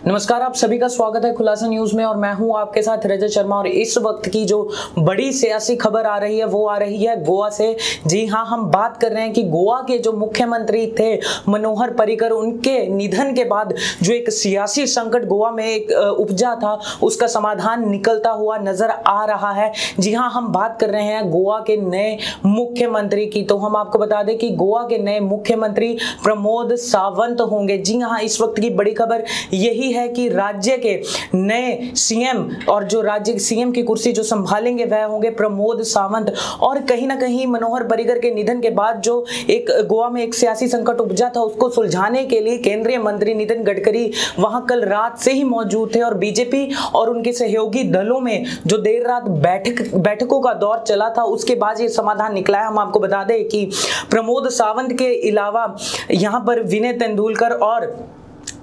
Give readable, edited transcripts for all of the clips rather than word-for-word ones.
नमस्कार, आप सभी का स्वागत है खुलासा न्यूज में और मैं हूं आपके साथ रजत शर्मा। और इस वक्त की जो बड़ी सियासी खबर आ रही है वो आ रही है गोवा से। जी हां, हम बात कर रहे हैं कि गोवा के जो मुख्यमंत्री थे मनोहर पर्रिकर, उनके निधन के बाद जो एक सियासी संकट गोवा में एक उपजा था उसका समाधान निकलता हुआ नजर आ रहा है। जी हां, हम बात कर रहे हैं गोवा के नए मुख्यमंत्री की। तो हम आपको बता दें कि गोवा के नए मुख्यमंत्री प्रमोद सावंत होंगे। जी हां, इस वक्त की बड़ी खबर यही है कि राज्य के नए सीएम और जो राज्य सीएम की कुर्सी जो संभालेंगे वह होंगे प्रमोद सावंत। और कहीं ना कहीं मनोहर पर्रिकर के निधन के बाद जो एक गोवा में एक सियासी संकट उपजा था उसको सुलझाने के लिए केंद्रीय मंत्री नितिन गडकरी वहां कल रात से ही मौजूद थे और बीजेपी और उनके सहयोगी दलों में जो देर रात बैठकों का दौर चला था उसके बाद ये समाधान निकला है। हम आपको बता दें कि प्रमोद सावंत के अलावा यहां पर विनय तेंदुलकर और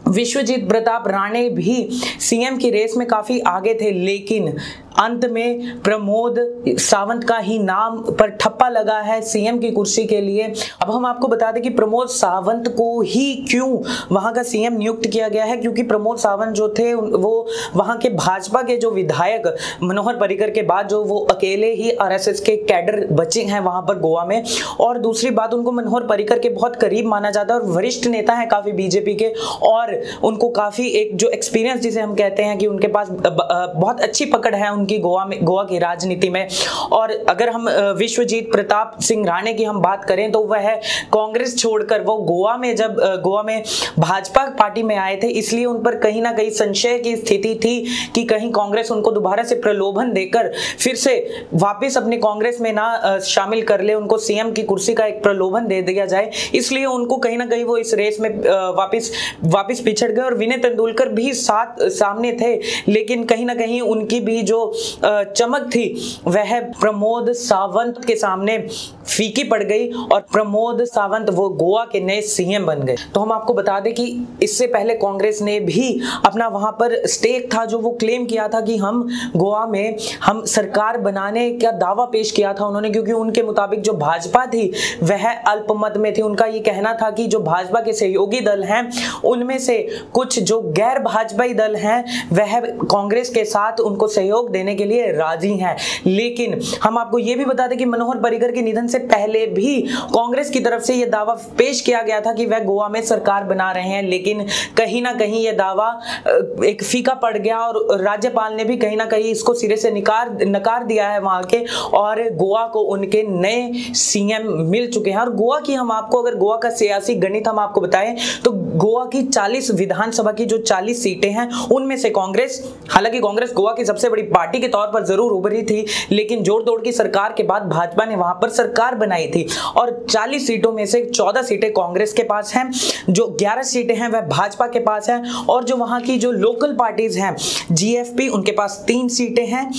विश्वजीत प्रताप राणे भी सीएम की रेस में काफी आगे थे, लेकिन अंत में प्रमोद सावंत का ही नाम पर ठप्पा लगा है सीएम की कुर्सी के लिए। अब हम आपको बता दें कि प्रमोद सावंत को ही क्यों वहां का सीएम नियुक्त किया गया है, क्योंकि प्रमोद सावंत जो थे वो वहां के भाजपा के जो विधायक मनोहर पर्रिकर के बाद जो वो अकेले ही आरएसएस के कैडर बचे हैं वहां पर गोवा में। और दूसरी बात, उनको मनोहर पर्रिकर के बहुत करीब माना जाता है और वरिष्ठ नेता है काफी बीजेपी के, और उनको काफी एक जो एक्सपीरियंस जिसे हम कहते हैं कि उनके पास बहुत अच्छी पकड़ है उनकी गोवा की राजनीति में। और अगर हम विश्वजीत प्रताप सिंह राणे की हम बात करें तो वह कांग्रेस छोड़कर वो गोवा में जब गोवा में भाजपा पार्टी में आए थे, इसलिए उन पर कहीं ना कहीं संशय की स्थिति थी कि कहीं कांग्रेस उनको दोबारा से प्रलोभन देकर फिर से वापस अपने कांग्रेस में ना शामिल कर ले, उनको सीएम की कुर्सी का एक प्रलोभन दे दिया जाए, इसलिए उनको कहीं ना कहीं वो इस रेस में वापस पिछड़ गए। और विनय तेंदुलकर भी सामने थे, लेकिन कहीं ना कहीं उनकी भी जो चमक थी वह प्रमोद सावंत के सामने फीकी पड़ गई और प्रमोद सावंत वो गोवा के नए सीएम बन गए। तो हम आपको बता दें कि इससे पहले कांग्रेस ने भी अपना वहां पर स्टेक था जो वो क्लेम किया था कि हम गोवा में हम सरकार बनाने का दावा पेश किया था उन्होंने, क्योंकि उनके मुताबिक जो भाजपा थी वह अल्पमत में थी। उनका ये कहना था कि जो भाजपा के सहयोगी दल हैं उनमें से कुछ जो गैर भाजपाई दल हैं वह कांग्रेस के साथ उनको सहयोग देने के लिए राजी हैं। लेकिन हम आपको यह भी बता दें कि मनोहर पर्रिकर के निधन से पहले भी कांग्रेस की तरफ से यह दावा पेश किया गया था कि वह गोवा में सरकार बना रहे हैं, लेकिन कहीं ना कहीं यह दावा एक फीका पड़ गया और राज्यपाल ने भी कहीं ना कहीं इसको सिरे से नकार दिया है वहां के, और गोवा को उनके नए सीएम मिल चुके हैं। और गोवा की हम आपको अगर गोवा का सियासी गणित हम आपको बताएं तो गोवा की 40 विधानसभा की जो 40 सीटें हैं उनमें से कांग्रेस, हालांकि कांग्रेस गोवा की सबसे बड़ी पार्टी के तौर पर जरूर उभरी थी, लेकिन जोड़ तोड़ की सरकार के बाद भाजपा ने वहां पर सरकार बनाई थी और 40 सीटों में से 14 सीटें कांग्रेस के पास हैं, जो 11 सीटें हैं वह भाजपा के पास हैं। और जो वहां की जो लोकल पार्टीज हैं, जीएफपी उनके पास 3 सीटें हैं,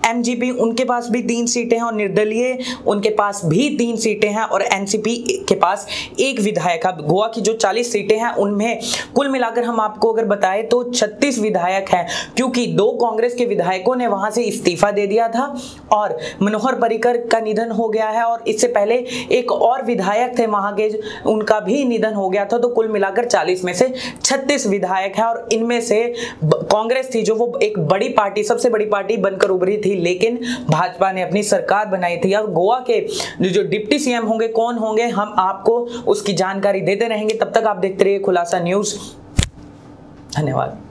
एमजीपी उनके पास भी 3 सीटें हैं और निर्दलीय उनके पास भी 3 सीटें हैं और एनसीपी के पास 1 विधायक है। गोवा की जो 40 सीटें हैं उनमें कुल मिलाकर हम आपको अगर बताएं तो 36 विधायक हैं, क्योंकि 2 कांग्रेस के विधायकों ने वहां से इस्तीफा दे दिया था और मनोहर पर्रिकर का निधन हो गया है, और इससे पहले एक और विधायक थे वहां के, उनका भी निधन हो गया था। तो कुल मिलाकर 40 में से 36 विधायक हैं और इनमें से कांग्रेस थी जो वो एक बड़ी पार्टी, सबसे बड़ी पार्टी बनकर उभरी थी, लेकिन भाजपा ने अपनी सरकार बनाई थी। अब गोवा के जो डिप्टी सीएम होंगे कौन होंगे हम आपको उसकी जानकारी देते रहेंगे। तब तक आप देखते रहिए खुलासा न्यूज। धन्यवाद।